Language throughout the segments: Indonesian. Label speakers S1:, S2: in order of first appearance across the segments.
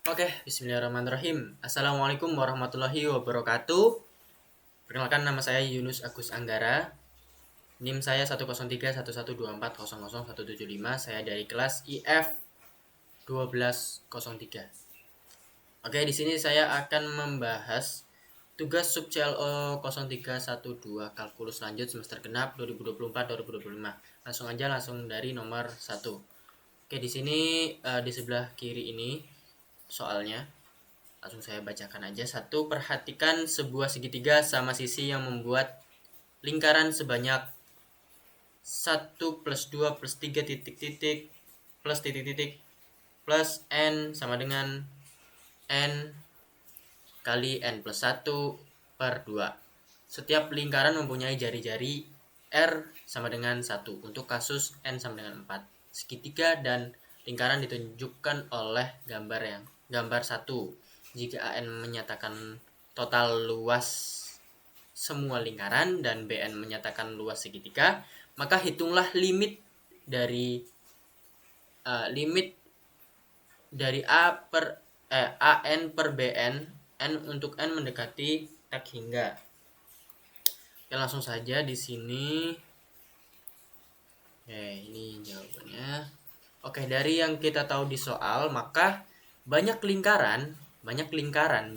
S1: Oke, bismillahirrahmanirrahim. Assalamualaikum warahmatullahi wabarakatuh. Perkenalkan, nama saya Yunus Agus Anggara. NIM saya 1031124000175. Saya dari kelas IF 1203. Oke, di sini saya akan membahas tugas sub CLO 0312 kalkulus lanjut semester genap 2024-2025. Langsung dari nomor 1. Oke, di sini di sebelah kiri ini soalnya. Langsung saya bacakan aja. 1. Perhatikan sebuah segitiga sama sisi yang membuat lingkaran sebanyak 1 plus 2 plus 3 titik-titik plus titik-titik plus N sama dengan N kali N plus 1 per 2. Setiap lingkaran mempunyai jari-jari R sama dengan 1 untuk kasus N sama dengan 4. Segitiga dan lingkaran ditunjukkan oleh gambar 1. Jika AN menyatakan total luas semua lingkaran dan BN menyatakan luas segitiga, maka hitunglah limit dari AN per BN, N untuk N mendekati tak hingga. Oke, langsung saja di sini. Ini jawabannya. Oke, dari yang kita tahu di soal, maka banyak lingkaran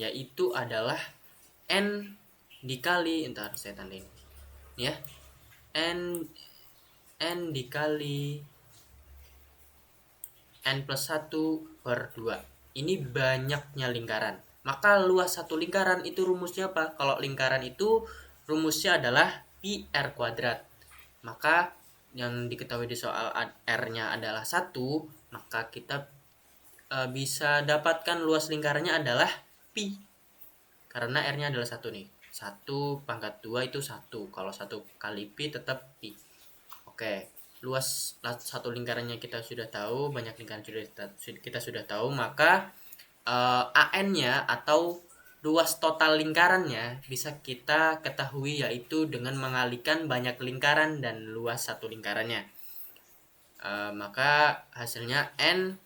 S1: yaitu adalah N dikali, entar saya tandain ya, N dikali N plus 1 per 2. Ini banyaknya lingkaran. Maka luas satu lingkaran itu rumusnya apa? Kalau lingkaran itu rumusnya adalah pi R kuadrat. Maka yang diketahui di soal R-nya adalah 1, maka kita bisa dapatkan luas lingkarannya adalah pi. Karena R-nya adalah 1 nih. 1 pangkat 2 itu 1. Kalau 1 kali pi tetap pi. Oke, luas satu lingkarannya kita sudah tahu, banyak lingkaran kita sudah tahu, maka AN-nya atau luas total lingkarannya bisa kita ketahui yaitu dengan mengalikan banyak lingkaran dan luas satu lingkarannya. Maka hasilnya N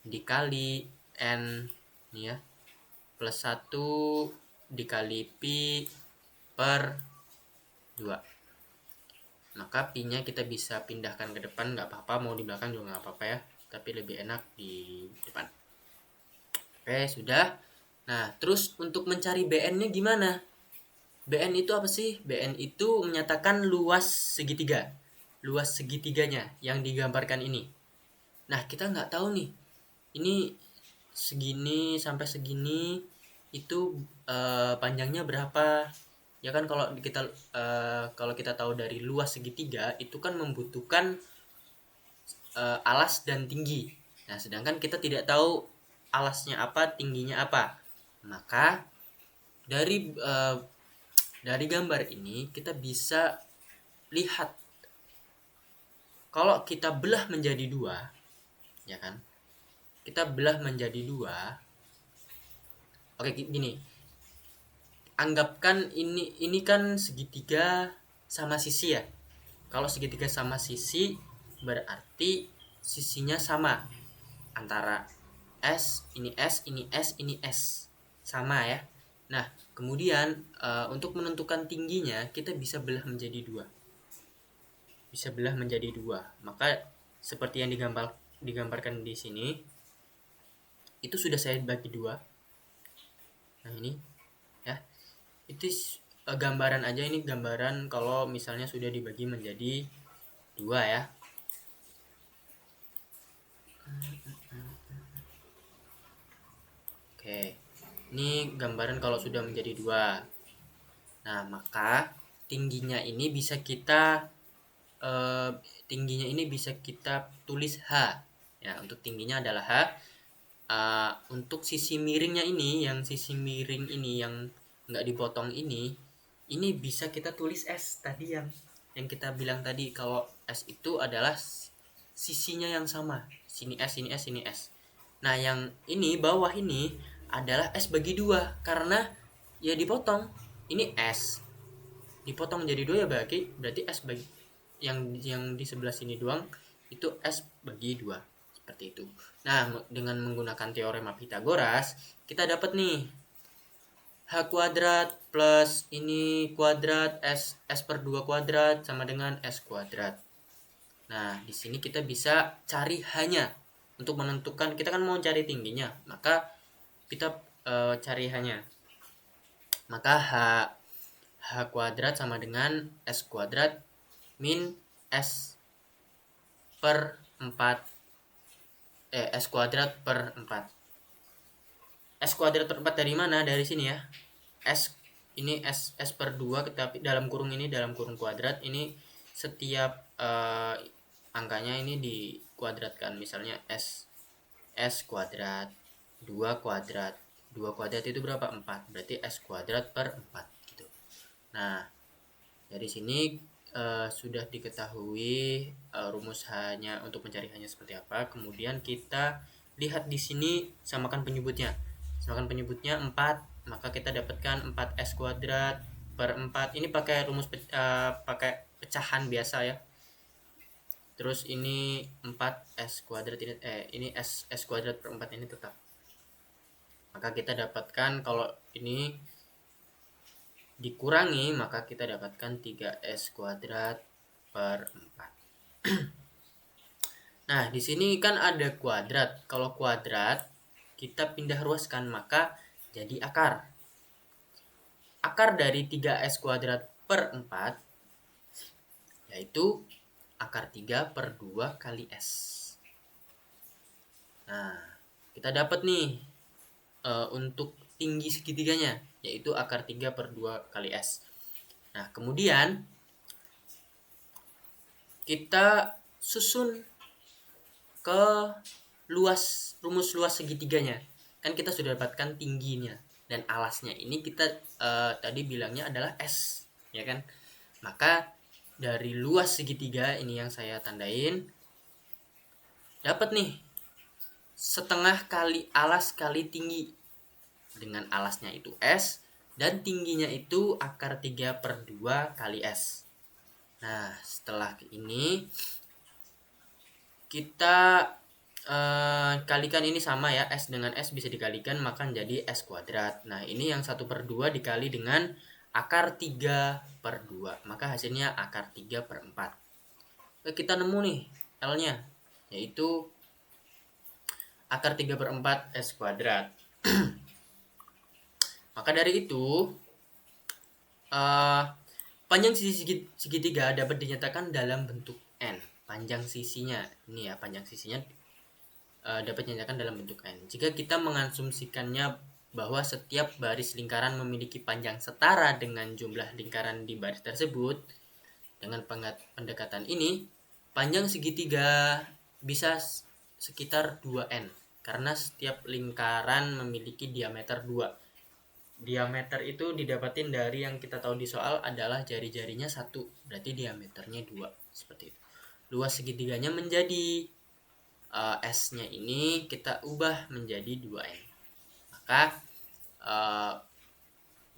S1: dikali N nih ya, plus 1 dikali pi per 2. Maka pi-nya kita bisa pindahkan ke depan, nggak apa-apa, mau di belakang juga nggak apa-apa ya, tapi lebih enak di depan. Oke, sudah. Nah, terus untuk mencari BN-nya gimana? BN itu apa sih? BN itu menyatakan luas segitiga. Luas segitiganya yang digambarkan ini. Nah, kita nggak tahu nih. Ini segini sampai segini itu panjangnya berapa? Ya kan, kalau kita tahu dari luas segitiga itu kan membutuhkan alas dan tinggi. Nah, sedangkan kita tidak tahu alasnya apa, tingginya apa. Maka dari gambar ini kita bisa lihat kalau kita belah menjadi 2, ya kan? Kita belah menjadi 2. Oke, gini. Anggapkan ini kan segitiga sama sisi ya. Kalau segitiga sama sisi berarti sisinya sama antara S, ini S, ini S, ini S. Sama ya. Nah, kemudian untuk menentukan tingginya kita bisa belah menjadi 2. Bisa belah menjadi 2. Maka seperti yang digambarkan di sini, itu sudah saya bagi 2. Nah, ini ya. Itu gambaran aja, ini gambaran kalau misalnya sudah dibagi menjadi 2 ya. Oke, ini gambaran kalau sudah menjadi 2. Nah, maka tingginya ini bisa kita tulis H ya. Untuk tingginya adalah H. Untuk sisi miringnya ini, yang sisi miring ini yang nggak dipotong ini bisa kita tulis S tadi, yang kita bilang tadi, kalau S itu adalah sisinya yang sama, sini S, sini S, sini S. Nah, yang ini bawah ini adalah S bagi 2 karena ya dipotong. Ini S dipotong menjadi 2 ya, berarti S bagi yang di sebelah sini doang itu S bagi 2. Seperti itu. Nah, dengan menggunakan teorema Pythagoras, kita dapat nih H kuadrat plus ini kuadrat S per 2 kuadrat sama dengan S kuadrat. Nah, di sini kita bisa cari hanya untuk menentukan, kita kan mau cari tingginya, maka kita cari hanya. Maka H kuadrat sama dengan S kuadrat min S per 4 S kuadrat per 4. S kuadrat per 4 dari mana? Dari sini ya. S per 2, tapi dalam kurung ini, dalam kurung kuadrat ini setiap angkanya ini dikuadratkan. Misalnya S kuadrat 2 kuadrat. 2 kuadrat itu berapa? 4. Berarti S kuadrat per 4 gitu. Nah, dari sini sudah diketahui rumus H-nya untuk mencari H-nya seperti apa. Kemudian kita lihat di sini samakan penyebutnya. Samakan penyebutnya 4, maka kita dapatkan 4S kuadrat per 4. Ini pakai rumus pakai pecahan biasa ya. Terus ini 4S kuadrat ini S kuadrat per 4 ini tetap. Maka kita dapatkan kalau ini dikurangi, maka kita dapatkan 3S kuadrat per 4. Nah, di sini kan ada kuadrat. Kalau kuadrat kita pindah ruaskan, maka jadi akar. Akar dari 3S kuadrat per 4 yaitu akar 3 per 2 kali S. Nah, kita dapat nih untuk tinggi segitiganya, yaitu akar 3 per 2 kali S. Nah, kemudian kita susun ke rumus luas segitiganya. Kan kita sudah dapatkan tingginya dan alasnya. Ini kita tadi bilangnya adalah S, ya kan? Maka dari luas segitiga ini yang saya tandain, dapat nih setengah kali alas kali tinggi. Dengan alasnya itu S dan tingginya itu akar 3 per 2 kali S. Nah, setelah ini kita kalikan ini sama ya, S dengan S bisa dikalikan, maka jadi S kuadrat. Nah, ini yang 1 per 2 dikali dengan akar 3 per 2, maka hasilnya akar 3 per 4. Kita nemu nih L-nya, yaitu akar 3 per 4 S kuadrat. Maka dari itu panjang sisi segitiga dapat dinyatakan dalam bentuk N. Panjang sisinya ini ya, panjang sisinya dapat dinyatakan dalam bentuk N. Jika kita mengasumsikannya bahwa setiap baris lingkaran memiliki panjang setara dengan jumlah lingkaran di baris tersebut, dengan pendekatan ini panjang segitiga bisa sekitar 2N karena setiap lingkaran memiliki diameter 2. Diameter itu didapatin dari yang kita tahu di soal adalah jari-jarinya 1, berarti diameternya 2, seperti itu. Luas segitiganya menjadi S-nya ini kita ubah menjadi 2N. Maka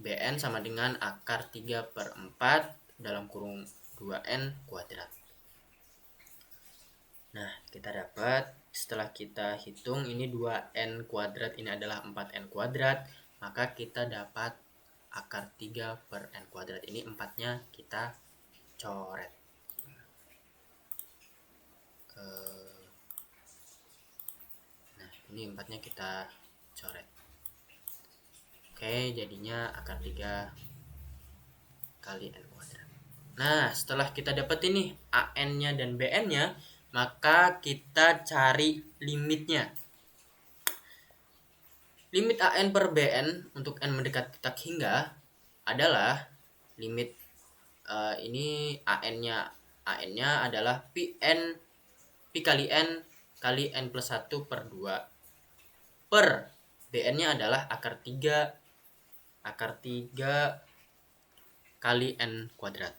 S1: BN sama dengan akar 3 per 4 dalam kurung 2N kuadrat. Nah, kita dapat setelah kita hitung ini 2N kuadrat ini adalah 4N kuadrat, maka kita dapat akar 3 per N kuadrat. Ini 4-nya kita coret. Nah, ini 4-nya kita coret. Oke, jadinya akar 3 kali N kuadrat. Nah, setelah kita dapat ini AN-nya dan BN-nya, maka kita cari limitnya. Limit AN per BN untuk N mendekati tak hingga adalah limit ini AN-nya adalah Pi kali N kali N plus 1 per 2 per BN-nya adalah akar 3 kali N kuadrat.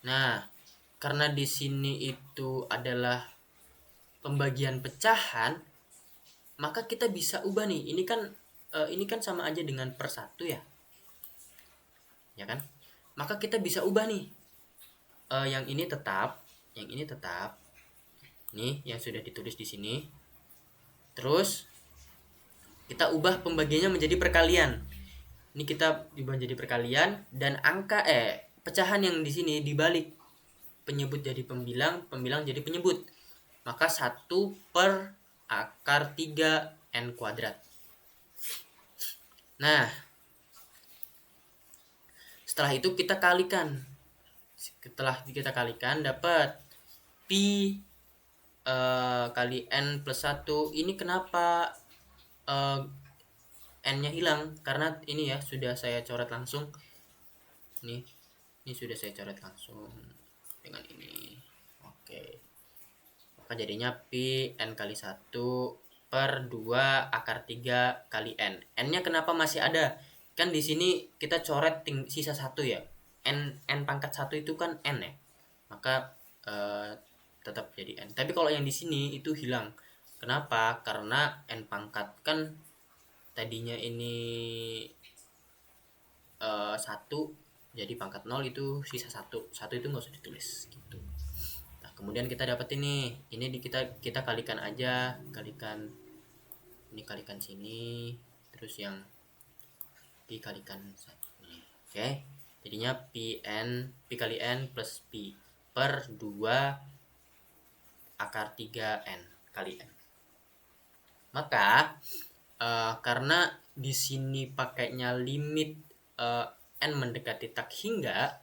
S1: Nah, karena di sini itu adalah pembagian pecahan, maka kita bisa ubah nih. Ini kan sama aja dengan per 1 ya. Ya kan? Maka kita bisa ubah nih. Yang ini tetap. Nih yang sudah ditulis di sini. Terus kita ubah pembagiannya menjadi perkalian. Ini kita ubah menjadi perkalian dan angka pecahan yang di sini dibalik. Penyebut jadi pembilang, pembilang jadi penyebut. Maka 1 per akar 3 N kuadrat. Nah, setelah itu kita kalikan. Setelah kita kalikan dapat pi kali N plus 1. Ini kenapa N-nya hilang? Karena ini ya sudah saya coret langsung. Ini sudah saya coret langsung dengan ini. Oke. Maka jadinya pi N kali 1 per 2 akar 3 kali N. N-nya kenapa masih ada? Kan di sini kita coret sisa 1 ya. N pangkat 1 itu kan N ya. Maka tetap jadi N. Tapi kalau yang di sini itu hilang. Kenapa? Karena N pangkat kan tadinya ini 1, jadi pangkat 0 itu sisa 1 itu nggak usah ditulis gitu. Nah, kemudian kita dapat ini kita kalikan aja, ini kalikan sini, terus yang pi kalikan ini. Oke, jadinya pi kali N plus pi per 2 akar 3 N kali N. Maka karena di sini pakainya limit N mendekati tak hingga,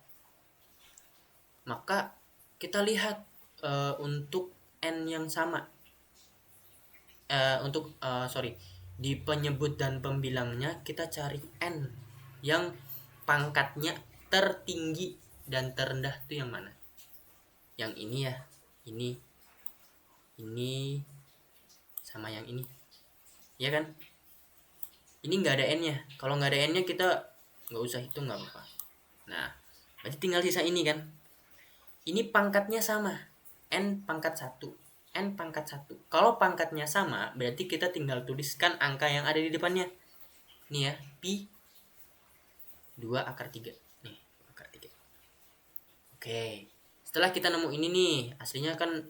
S1: maka kita lihat untuk N yang sama, di penyebut dan pembilangnya kita cari N yang pangkatnya tertinggi dan terendah itu yang mana? Yang ini ya, ini sama yang ini, ya kan? Ini nggak ada N-nya. Kalau nggak ada N-nya kita nggak usah hitung, nggak apa-apa. Nah, berarti tinggal sisa ini kan. Ini pangkatnya sama, N pangkat 1, N pangkat 1. Kalau pangkatnya sama, berarti kita tinggal tuliskan angka yang ada di depannya. Nih ya, pi 2 akar 3. Nih, akar 3. Oke, setelah kita nemu ini nih, aslinya kan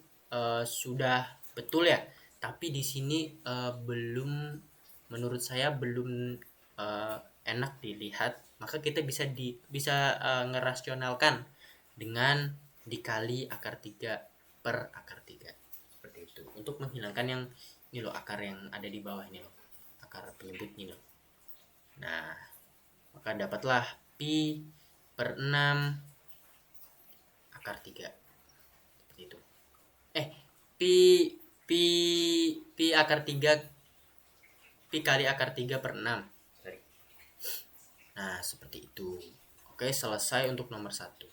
S1: sudah betul ya. Tapi di sini belum, menurut saya belum enak dilihat. Maka kita bisa ngerasionalkan dengan dikali akar 3 per akar 3. Seperti itu. Untuk menghilangkan yang ini loh, akar yang ada di bawah ini loh. Akar penyebut ini loh. Nah, maka dapatlah pi per 6 akar 3. Seperti itu. Pi akar 3, pi kali akar 3 per 6. Nah, seperti itu. Oke, selesai untuk nomor 1.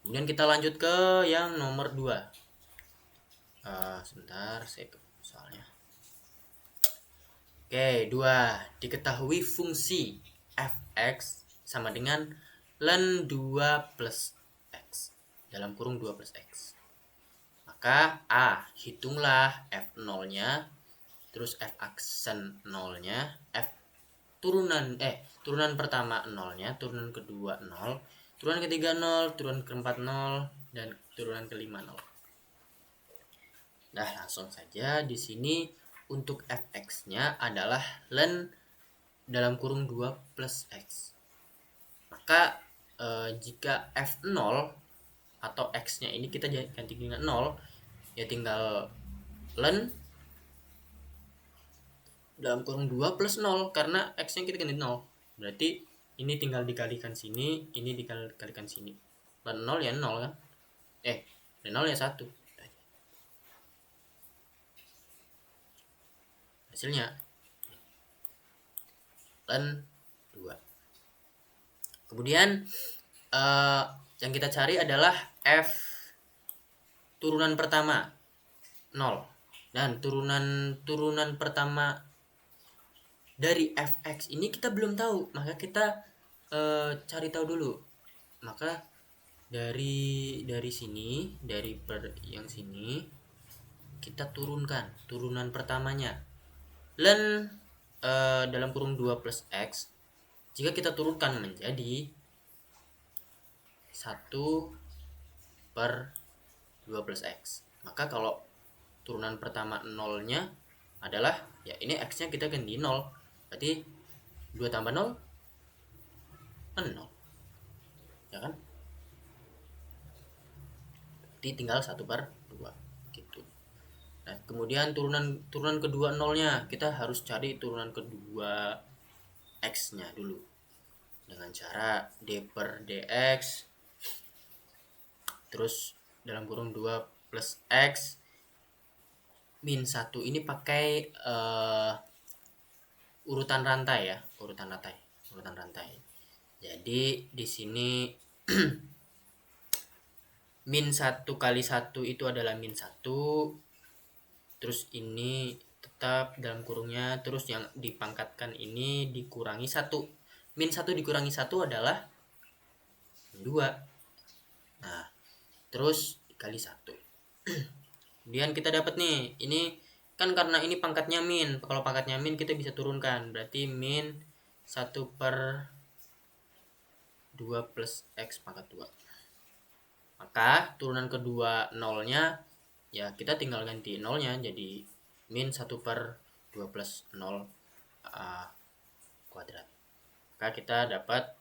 S1: Kemudian kita lanjut ke yang nomor 2. Sebentar, saya soalnya. Oke, 2. Diketahui fungsi fx sama dengan ln 2 plus x dalam kurung 2 plus x. Maka hitunglah f0-nya, terus f aksen 0-nya, f turunan pertama 0-nya, turunan kedua 0, turunan ketiga 0, turunan keempat 0, dan turunan kelima 0. Nah, langsung saja di sini untuk fx-nya adalah ln dalam kurung 2 plus x. Maka jika f0 atau x-nya ini kita ganti dengan 0, ya tinggal ln dalam kurung 2 plus 0, karena x-nya kita ganti 0. Berarti ini tinggal dikalikan sini, ini dikalikan sini. Dan 0 ya 0 kan? Dan 0 ya 1. Hasilnya ln 2. Kemudian yang kita cari adalah f turunan pertama 0. Dan turunan pertama dari fx ini kita belum tahu, maka kita cari tahu dulu. Maka dari sini, yang sini kita turunkan turunan pertamanya. Ln dalam kurung 2 plus x, jika kita turunkan menjadi 1 per 2 plus x. Maka kalau turunan pertama 0-nya adalah ya ini X nya kita ganti 0, berarti 2 tambah 0 0, ya kan, jadi tinggal 1/2 gitu. Nah kemudian turunan kedua nolnya kita harus cari turunan kedua X nya dulu dengan cara D per dx terus dalam kurung 2 plus X min 1. Ini pakai urutan rantai ya, urutan rantai. Jadi di sini min 1 kali 1 itu adalah min 1, terus ini tetap dalam kurungnya, terus yang dipangkatkan ini dikurangi 1. Min 1 dikurangi 1 adalah 2. Nah, terus dikali 1. Kemudian kita dapat nih, ini kan karena ini pangkatnya min. Kalau pangkatnya min kita bisa turunkan. Berarti min 1/2 plus X pangkat 2. Maka turunan kedua nolnya ya kita tinggal ganti nolnya jadi min 1/2 plus 0 kuadrat. Maka kita dapat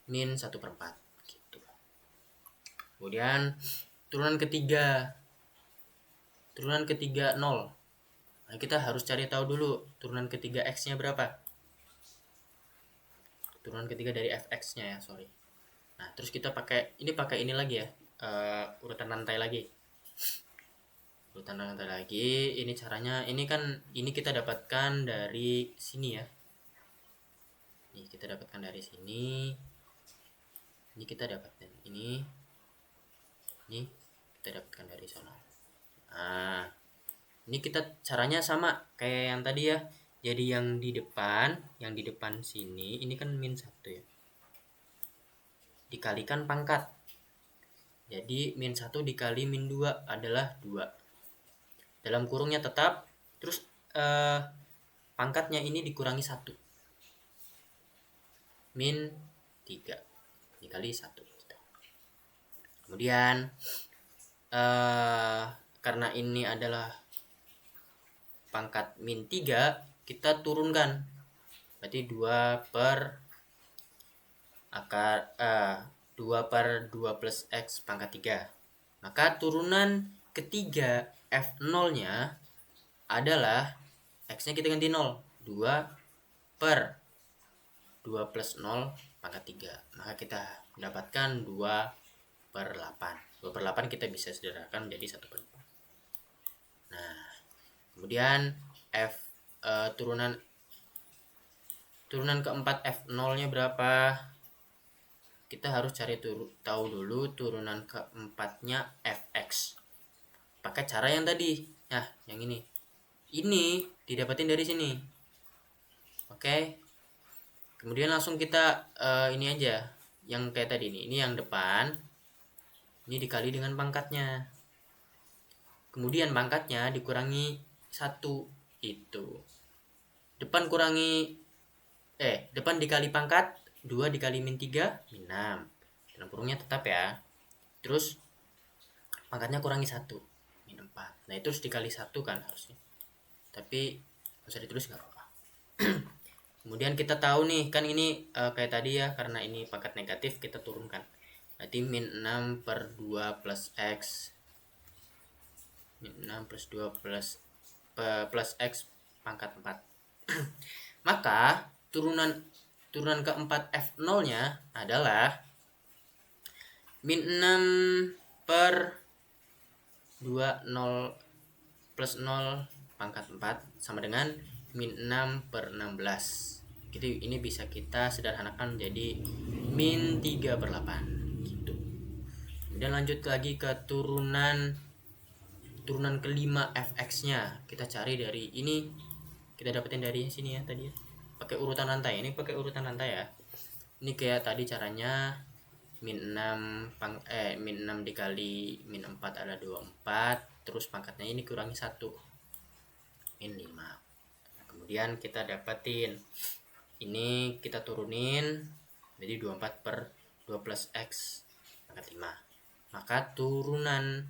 S1: min 1/4 gitu. Kemudian turunan ketiga 0. Nah, kita harus cari tahu dulu turunan ketiga X nya berapa. Turunan ketiga dari fx nya ya, sorry. Nah terus kita pakai ini lagi ya, urutan rantai lagi. Ini caranya, ini kan ini kita dapatkan dari sini ya. Ini kita dapatkan dari sini. Ini kita dapatkan ini kita dapatkan dari sana. Nah ini kita caranya sama kayak yang tadi ya. Jadi yang di depan sini ini kan min 1 ya, dikalikan pangkat. Jadi min 1 dikali min 2 adalah 2. Dalam kurungnya tetap, terus pangkatnya ini dikurangi 1. Min 3 dikali 1 gitu. Kemudian karena ini adalah pangkat min 3, kita turunkan. Berarti 2 per 2 plus X pangkat 3. Maka turunan ketiga F0-nya adalah X-nya kita ganti 0. 2 per 2 plus 0 pangkat 3. Maka kita mendapatkan 2/8. 2/8 kita bisa sederhanakan menjadi 1/4. Nah, kemudian turunan keempat F0-nya berapa? Kita harus cari tahu dulu turunan keempatnya fx. Pakai cara yang tadi. Nah, yang ini. Ini didapatin dari sini. Oke. Kemudian langsung kita ini aja. Yang kayak tadi nih. Ini yang depan. Ini dikali dengan pangkatnya. Kemudian pangkatnya dikurangi 1 itu. Depan dikali pangkat 2 dikali min 3 min 6. Dalam kurungnya tetap ya. Terus pangkatnya kurangi 1 min 4. Nah itu harus dikali 1 kan harusnya. Tapi bisa ditulis nggak apa-apa. Kemudian kita tahu nih kan ini kayak tadi ya, karena ini pangkat negatif kita turunkan. Berarti min 6/2 plus X. Min 6 plus 2 plus X pangkat 4. Maka turunan keempat F0-nya adalah min 6/2 0 plus 0 pangkat 4 sama dengan min 6/16. Jadi ini bisa kita sederhanakan menjadi min 3/8 gitu. Kemudian lanjut lagi ke turunan kelima fx-nya. Kita cari dari ini. Kita dapetin dari sini ya tadi ya. Pakai urutan rantai. Ini pakai urutan rantai ya. Ini kayak tadi caranya min 6 dikali min 4 adalah 24, terus pangkatnya ini kurangi 1 min 5. Nah, kemudian kita dapetin ini, kita turunin jadi 24/2 plus X pangkat 5. Maka turunan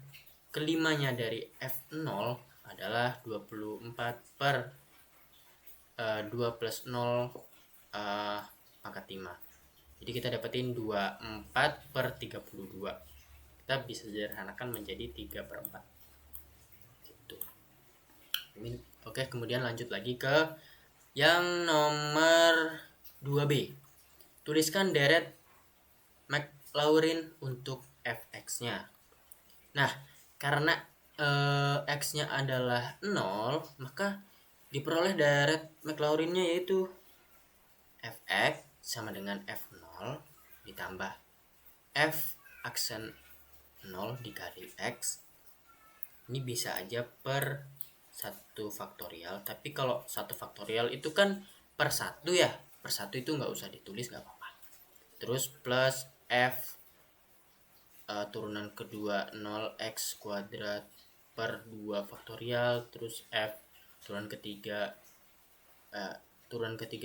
S1: kelimanya dari F0 adalah 24 per 2 plus 0 pangkat 5. Jadi kita dapetin 24 per 32. Kita bisa sederhanakan menjadi 3 per 4 gitu. Oke, kemudian lanjut lagi ke yang nomor 2B. Tuliskan deret Maclaurin untuk fx-nya. Nah, karena x-nya adalah 0, maka diperoleh deret Maclaurin-nya yaitu fx sama dengan f0 ditambah f aksen 0 dikali x. Ini bisa aja per 1 faktorial, tapi kalau 1 faktorial itu kan per 1 ya. Per 1 itu nggak usah ditulis, nggak apa-apa. Terus plus f turunan kedua 0x kuadrat per 2 faktorial, terus f turunan ketiga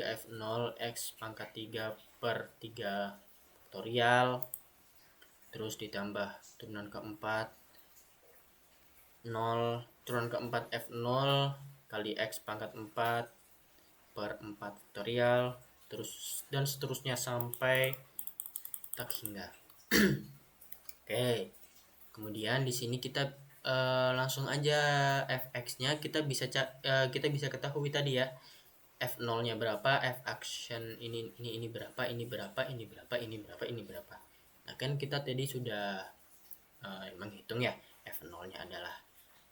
S1: f0 x pangkat 3 per 3 faktorial, terus ditambah turunan keempat 0 turunan keempat f0 kali x pangkat 4 per 4 faktorial, terus dan seterusnya sampai tak hingga. Oke, kemudian di sini kita langsung aja fx-nya kita bisa ketahui tadi ya. F0-nya berapa, f action ini berapa, ini berapa, ini berapa, ini berapa, ini berapa. Nah, kan kita tadi sudah menghitung ya. F0-nya adalah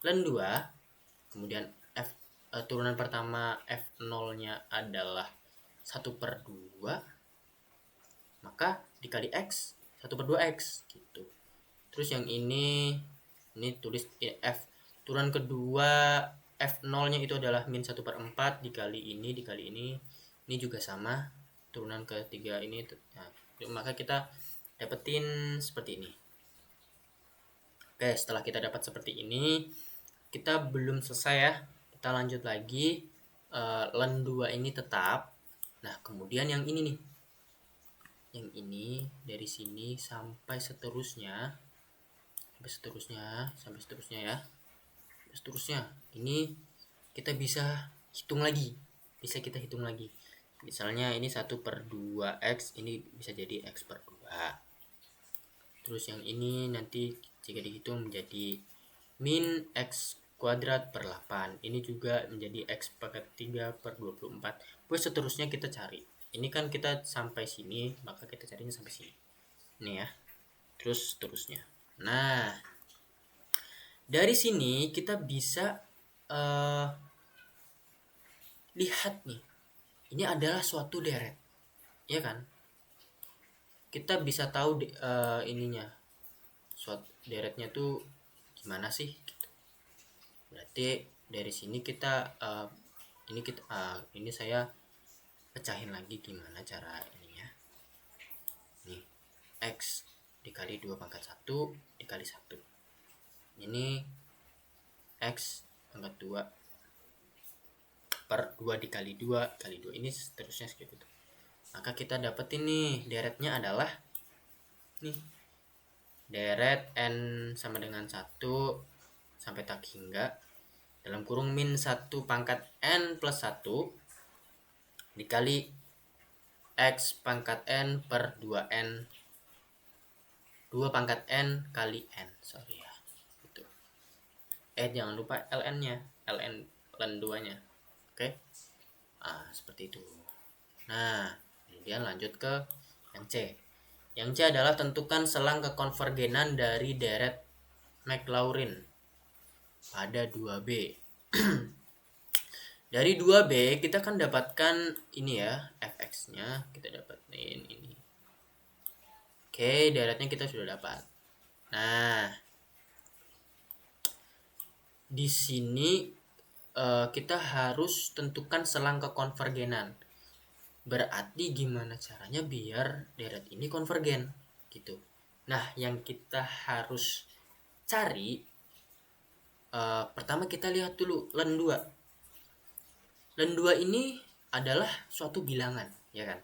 S1: len 2, kemudian turunan pertama F0-nya adalah 1 per 2, maka dikali X 1 per 2X gitu. Terus yang ini tulis F turunan kedua F0-nya itu adalah min 1 per 4 dikali ini juga sama. Turunan ketiga ini, nah, maka kita dapetin seperti ini. Oke, setelah kita dapat seperti ini, kita belum selesai ya. Kita lanjut lagi. Len 2 ini tetap. Nah, kemudian yang ini nih. Yang ini dari sini sampai seterusnya. Sampai seterusnya ya. Seterusnya. Ini kita bisa hitung lagi. Misalnya ini 1 per 2x, ini bisa jadi x per 2. Terus yang ini nanti jika dihitung menjadi min x kuadrat per 8. Ini juga menjadi x pangkat 3 per 24. Terus seterusnya kita cari. Ini kan kita sampai sini, maka kita carinya sampai sini. Ini ya. Terus seterusnya. Nah, dari sini kita bisa lihat nih. Ini adalah suatu deret. Ya kan? Kita bisa tahu ininya. Suatu deretnya tuh gimana sih gitu. Berarti dari sini kita ini saya pecahin lagi gimana cara ininya. Nih, x dikali 2 pangkat 1 dikali 1. Ini x pangkat 2 per 2 dikali 2 kali 2. Ini seterusnya seperti itu. Maka kita dapetin nih deretnya adalah nih. Deret n sama dengan 1 sampai tak hingga dalam kurung min 1 pangkat n plus 1 dikali x pangkat n per 2n 2 pangkat n kali n. Sorry ya. Gitu. Jangan lupa ln-nya. Ln 2-nya. Oke. Seperti itu. Nah, kemudian lanjut ke yang C. Yang C adalah tentukan selang kekonvergenan dari deret Maclaurin pada 2B. Dari 2B kita kan dapatkan ini ya, fx-nya kita dapatin ini. Oke, deretnya kita sudah dapat. Nah, di sini kita harus tentukan selang kekonvergenan. Berarti gimana caranya biar deret ini konvergen gitu. Nah, yang kita harus cari pertama kita lihat dulu len 2. Len 2 ini adalah suatu bilangan, ya kan?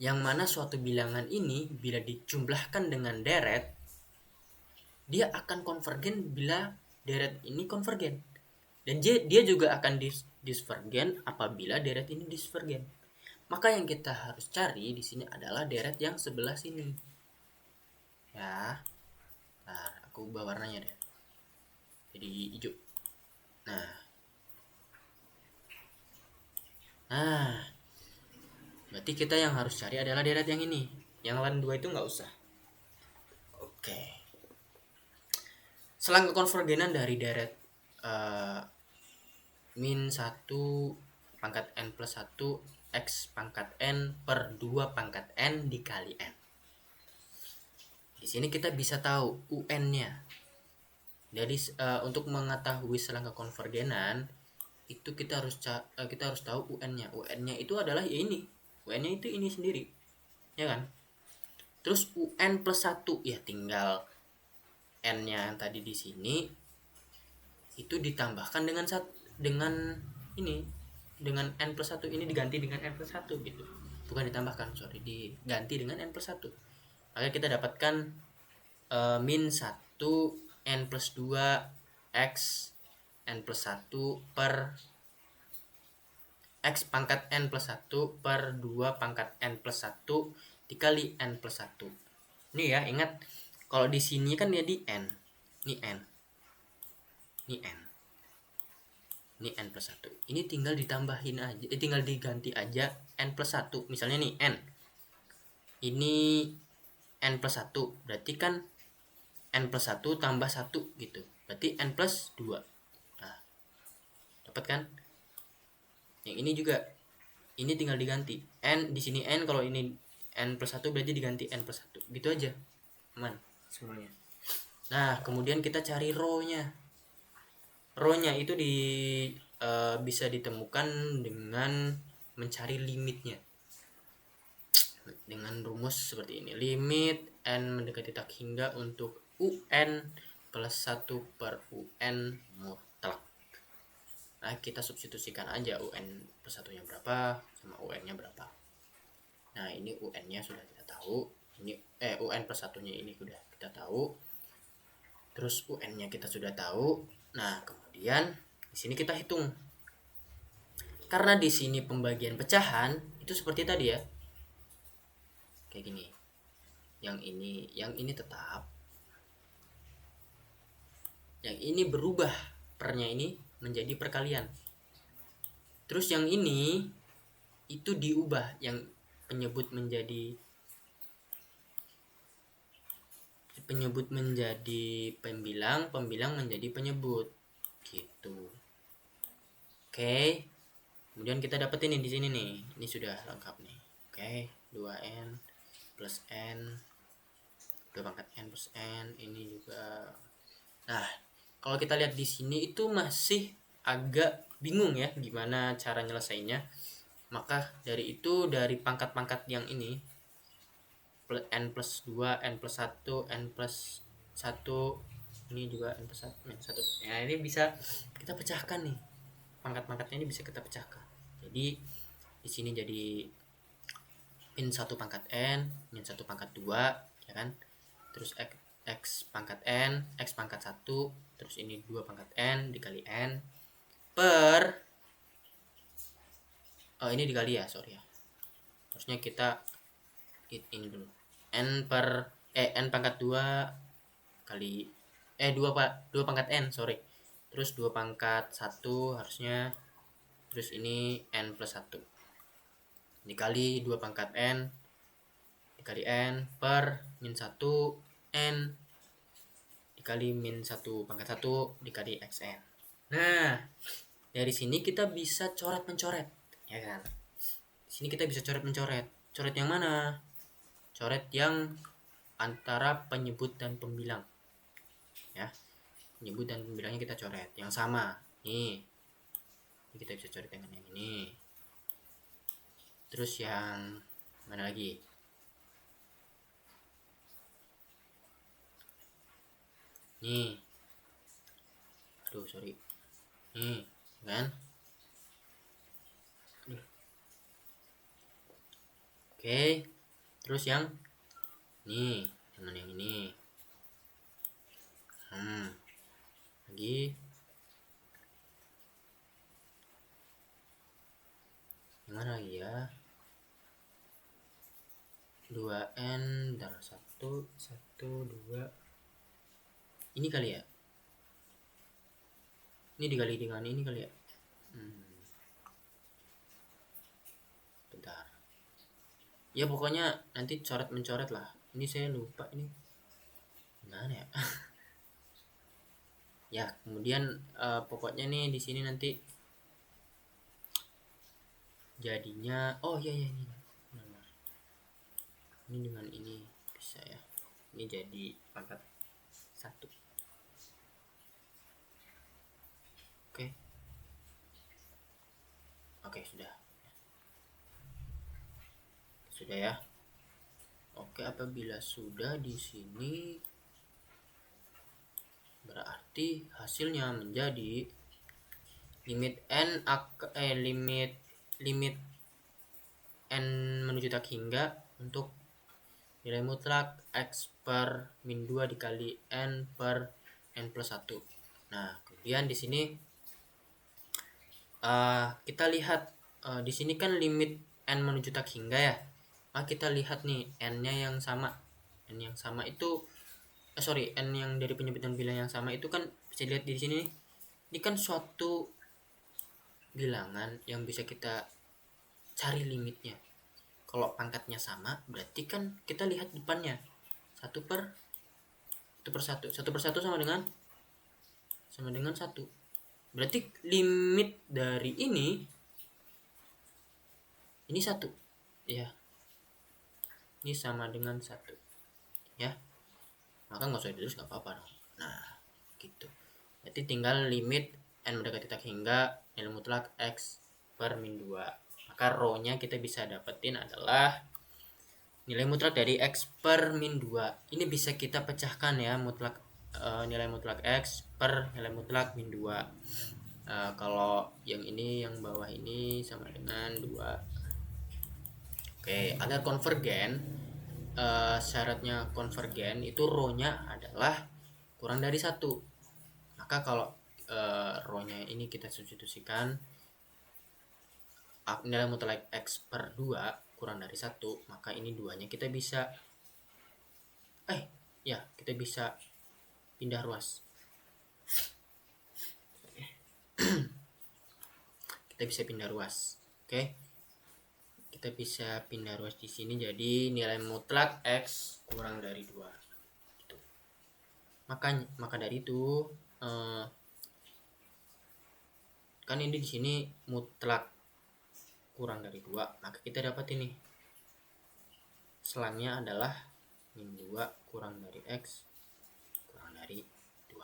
S1: Yang mana suatu bilangan ini bila dijumlahkan dengan deret dia akan konvergen bila deret ini konvergen. Dan dia juga akan disvergen apabila deret ini disvergen. Maka yang kita harus cari di sini adalah deret yang sebelah sini. Ya. Nah, aku ubah warnanya deh. Jadi hijau. Nah, berarti kita yang harus cari adalah deret yang ini. Yang lain dua itu nggak usah. Oke. Selang kekonvergenan dari deret min 1 pangkat n plus 1 x pangkat n per 2 pangkat n dikali n. Di sini kita bisa tahu UN-nya. Jadi untuk mengetahui selang kekonvergenan itu kita harus tahu UN-nya. UN-nya itu adalah ya ini. UN-nya itu ini sendiri. Ya kan? Terus UN plus 1 ya tinggal n-nya yang tadi di sini itu ditambahkan dengan n plus 1 ini diganti dengan n plus 1 gitu. Bukan ditambahkan, diganti dengan n plus 1. Maka kita dapatkan min 1 n plus 2 x n plus 1 per x pangkat n plus 1 per 2 pangkat n plus 1 dikali n plus 1. Ini ya, ingat kalau di sini kan dia di n. Ini n. Ini n. Ini n plus 1. Ini tinggal ditambahin aja, tinggal diganti aja n plus 1. Misalnya nih n. Ini n plus 1. Berarti kan n plus 1 tambah 1 gitu. Berarti n plus 2. Nah, dapat kan? Yang ini juga. Ini tinggal diganti. N di sini n, kalau ini n plus 1 berarti diganti n plus 1. Gitu aja. Aman semuanya. Nah, kemudian kita cari row-nya. Row-nya itu bisa ditemukan dengan mencari limitnya. Dengan rumus seperti ini. Limit n mendekati tak hingga untuk UN plus 1 per UN mutlak. Nah, kita substitusikan aja UN plus 1-nya berapa sama UN-nya berapa. Nah, ini UN-nya sudah kita tahu. Ini UN plus 1-nya ini sudah kita tahu. Terus UN-nya kita sudah tahu. Nah, kemudian di sini kita hitung. Karena di sini pembagian pecahan itu seperti tadi ya. Kayak gini. Yang ini tetap. Yang ini berubah pernya ini menjadi perkalian. Terus yang ini itu diubah, yang penyebut menjadi pembilang, pembilang menjadi penyebut gitu. Oke. Kemudian kita dapetin di sini nih. Ini sudah lengkap nih. Oke, 2n plus n 2 pangkat n plus n ini juga. Nah, kalau kita lihat di sini itu masih agak bingung ya gimana cara nyelesainnya. Maka dari itu, dari pangkat-pangkat yang ini n plus 2, n plus 1, n plus 1, ini juga n plus 1, n 1. Ya, ini bisa kita pecahkan nih. Pangkat-pangkatnya ini bisa kita pecahkan. Jadi di sini jadi min 1 pangkat n, min 1 pangkat 2, ya kan? Terus x pangkat n, x pangkat 1, terus ini 2 pangkat n dikali n per ini dikali ya, sorry ya. Harusnya kita ini dulu. N per n pangkat 2 kali 2 pangkat n, sorry. Terus 2 pangkat 1 harusnya. Terus ini n plus 1 dikali 2 pangkat n dikali n per min 1 n dikali min 1 pangkat 1 dikali xn. Nah, dari sini kita bisa coret-mencoret, ya kan? Di sini kita bisa coret-mencoret. Coret yang mana? Coret yang antara penyebut dan pembilang. Ya. Penyebut dan pembilangnya kita coret yang sama. Nih. Ini kita bisa coret dengan yang ini. Terus yang mana lagi? Nih. Aduh, sorry. Nih, kan? Oke. Terus yang nih dengan yang ini. lagi. Gimana lagi ya? 2n dan 1 2. Ini kali ya? Ini dikali dengan ini kali ya? Bentar. Ya pokoknya nanti coret-mencoret lah. Ini saya lupa ini. Gimana ya? Ya, kemudian pokoknya nih di sini nanti jadinya ya ini. Benar. Ini dengan ini bisa ya. Ini jadi pangkat 1. Oke, sudah ya. Oke, apabila sudah di sini berarti hasilnya menjadi limit n menuju tak hingga untuk nilai mutlak x per min 2 dikali n per n plus 1. Nah, kemudian di sini kita lihat di sini kan limit n menuju tak hingga ya. Nah, kita lihat nih n-nya yang sama. N yang sama itu n yang dari penyebutan bilang yang sama itu kan bisa dilihat di sini. Ini kan suatu bilangan yang bisa kita cari limitnya. Kalau pangkatnya sama, berarti kan kita lihat depannya 1 per 1 sama dengan 1. Berarti limit dari ini 1 ya. Ini sama dengan 1 ya. Maka nggak usah ditulis, nggak apa-apa dong. Nah gitu. Berarti tinggal limit n mendekati tak hingga nilai mutlak x per min 2. Maka rho-nya kita bisa dapetin adalah nilai mutlak dari x per min 2. Ini bisa kita pecahkan ya, nilai mutlak x per nilai mutlak min 2. Kalau yang ini, yang bawah ini sama dengan 2. Oke, agar konvergen, syaratnya konvergen itu rho-nya adalah kurang dari 1. Maka kalau rho-nya ini kita substitusikan nilai mutlak x per 2 kurang dari 1, maka ini 2-nya kita bisa kita bisa pindah ruas. Kita bisa pindah ruas. Oke. Kita bisa pindah ruas di sini jadi nilai mutlak x kurang dari 2. Gitu. Maka dari itu kan ini di sini mutlak kurang dari 2, maka kita dapat ini selangnya adalah min 2 kurang dari x kurang dari 2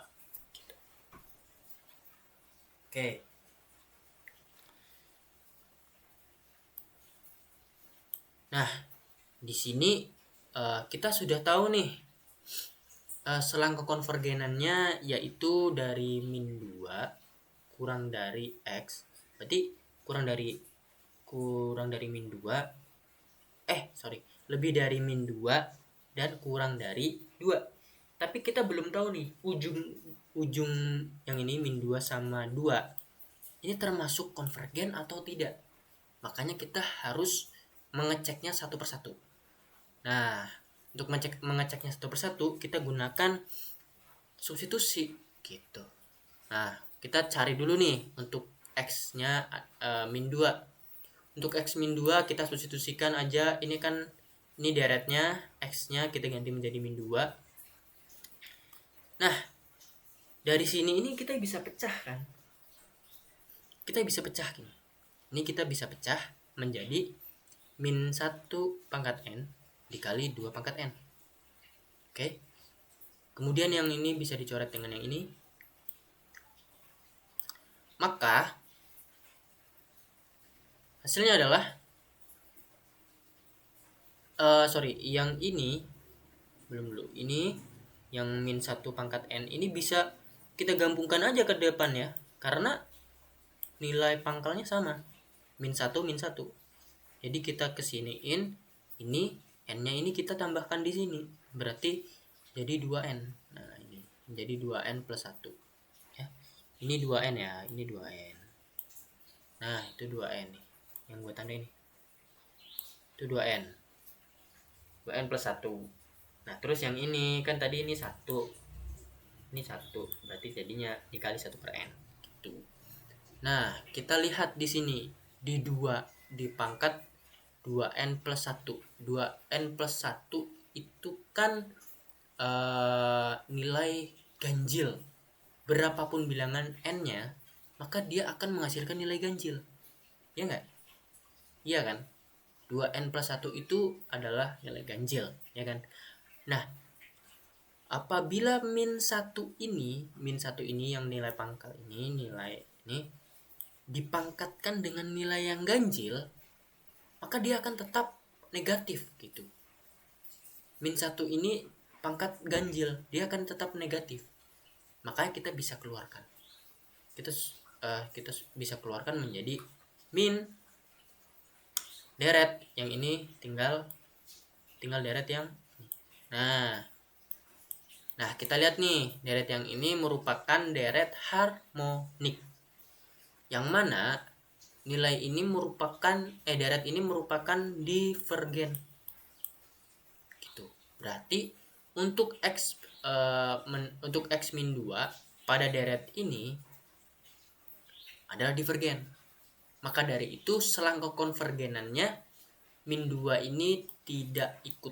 S1: gitu. Oke. Nah, di sini kita sudah tahu nih selang kekonvergenannya yaitu dari min 2 kurang dari x. Berarti kurang dari min 2 lebih dari min 2 dan kurang dari 2. Tapi kita belum tahu nih ujung yang ini min 2 sama 2 ini termasuk konvergen atau tidak. Makanya kita harus mengeceknya satu persatu. Nah, untuk mengeceknya satu persatu kita gunakan substitusi gitu. Nah, kita cari dulu nih untuk x-nya min 2. Untuk x min 2 kita substitusikan aja. Ini deretnya, x-nya kita ganti menjadi min 2. Nah, dari sini ini kita bisa pecah kan? Kita bisa pecah gini. Ini kita bisa pecah menjadi min 1 pangkat n dikali 2 pangkat n. Oke. Kemudian yang ini bisa dicoret dengan yang ini. Maka hasilnya adalah yang ini belum dulu. Ini yang min 1 pangkat n ini bisa kita gabungkan aja ke depan ya. Karena nilai pangkalnya sama. Min 1 min 1. Jadi kita kesiniin ini n-nya ini kita tambahkan di sini. Berarti jadi 2n. Nah, ini menjadi 2n plus 1. Ya. Ini 2N ya, ini 2N. Nah, itu 2N nih. Yang gue tanda ini. Itu 2N. 2N plus 1. Nah, terus yang ini kan tadi ini 1. Ini 1. Berarti jadinya dikali 1 per N. Gitu. Nah, kita lihat di sini. Di 2 di pangkat 2N plus 1. 2N plus 1 itu kan nilai ganjil. Berapapun bilangan N-nya, maka dia akan menghasilkan nilai ganjil. Ya enggak? Iya kan? 2N plus 1 itu adalah nilai ganjil, ya kan? Nah, apabila min 1 ini yang nilai pangkal nilai ini dipangkatkan dengan nilai yang ganjil, maka dia akan tetap negatif gitu. Min 1 ini pangkat ganjil, dia akan tetap negatif. Makanya kita bisa keluarkan. Kita bisa keluarkan menjadi min deret yang ini tinggal deret yang nah kita lihat nih, deret yang ini merupakan deret harmonik, yang mana nilai ini merupakan deret ini merupakan divergen gitu. Berarti untuk untuk x min 2 pada deret ini adalah divergen. Maka dari itu selang kekonvergenannya min 2 ini tidak ikut.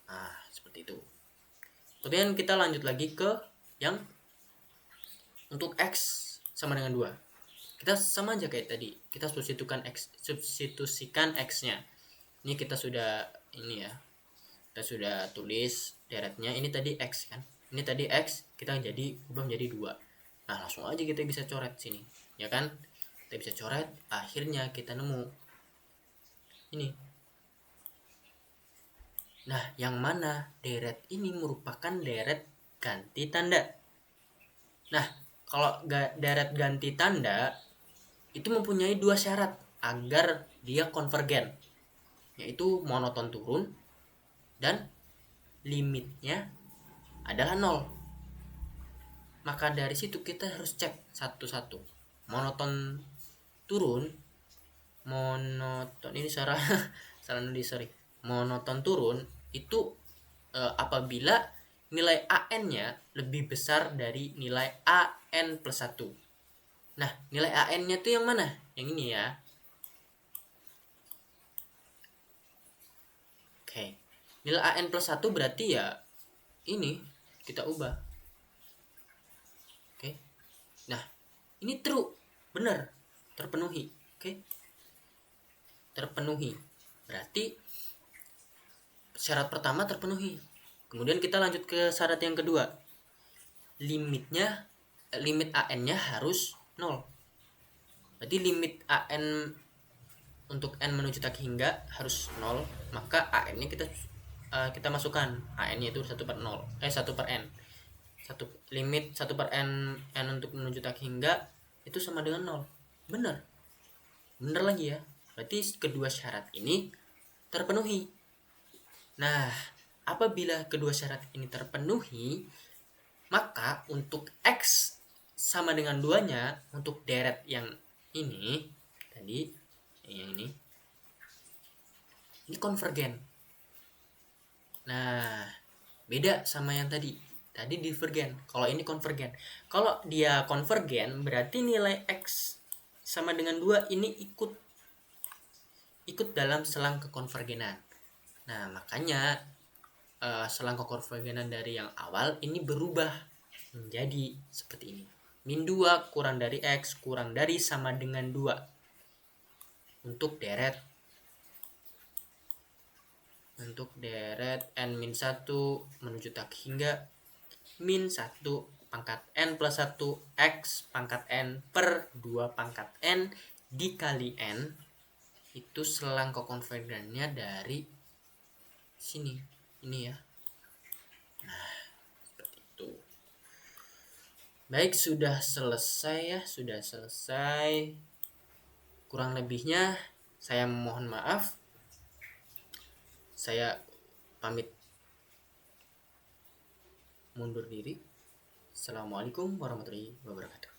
S1: Nah, seperti itu. Kemudian kita lanjut lagi ke yang untuk x sama dengan 2. Kita sama aja kayak tadi. Kita substitusikan x-nya. Ini kita sudah Kita sudah tulis deretnya. Ini tadi x kan. Ini tadi x, kita ubah menjadi 2. Nah, langsung aja kita bisa coret sini. Ya kan? Kita bisa coret, akhirnya kita nemu ini. Nah, yang mana deret ini merupakan deret ganti tanda. Nah, kalau deret ganti tanda itu mempunyai 2 syarat agar dia konvergen, yaitu monoton turun dan limitnya adalah 0. Maka dari situ kita harus cek satu-satu. Monoton turun, monoton ini salah nulis, sorry. Monoton turun itu apabila nilai AN-nya lebih besar dari nilai AN plus 1. Nah, nilai AN-nya itu yang mana? Yang ini ya. Oke. Nilai AN plus 1 berarti ya ini kita ubah. Oke. Nah, ini true. Benar. Terpenuhi. Oke. Terpenuhi. Berarti syarat pertama terpenuhi. Kemudian kita lanjut ke syarat yang kedua. Limit AN-nya harus 0. Berarti limit AN untuk N menuju tak hingga harus 0. Maka AN-nya kita masukkan. AN-nya itu 1 per 0. 1 per N. Limit 1 per N untuk menuju tak hingga itu sama dengan 0. Benar lagi ya. Berarti kedua syarat ini terpenuhi. Nah, apabila kedua syarat ini terpenuhi, maka untuk X sama dengan 2-nya untuk deret yang ini tadi, yang ini konvergen. Nah, beda sama yang tadi divergen. Kalau ini konvergen. Kalau dia konvergen berarti nilai X sama dengan 2 ini ikut dalam selang kekonvergenan. Nah, makanya selang kekonvergenan dari yang awal ini berubah menjadi seperti ini. Min 2 kurang dari X kurang dari sama dengan 2 untuk deret N min 1 menuju tak hingga min 1 pangkat N plus 1 X pangkat N per 2 pangkat N dikali N. Itu selang kekonvergenannya dari sini, ini ya. Nah, seperti itu. Baik, sudah selesai. Kurang lebihnya saya mohon maaf. Saya pamit mundur diri. Assalamualaikum warahmatullahi wabarakatuh.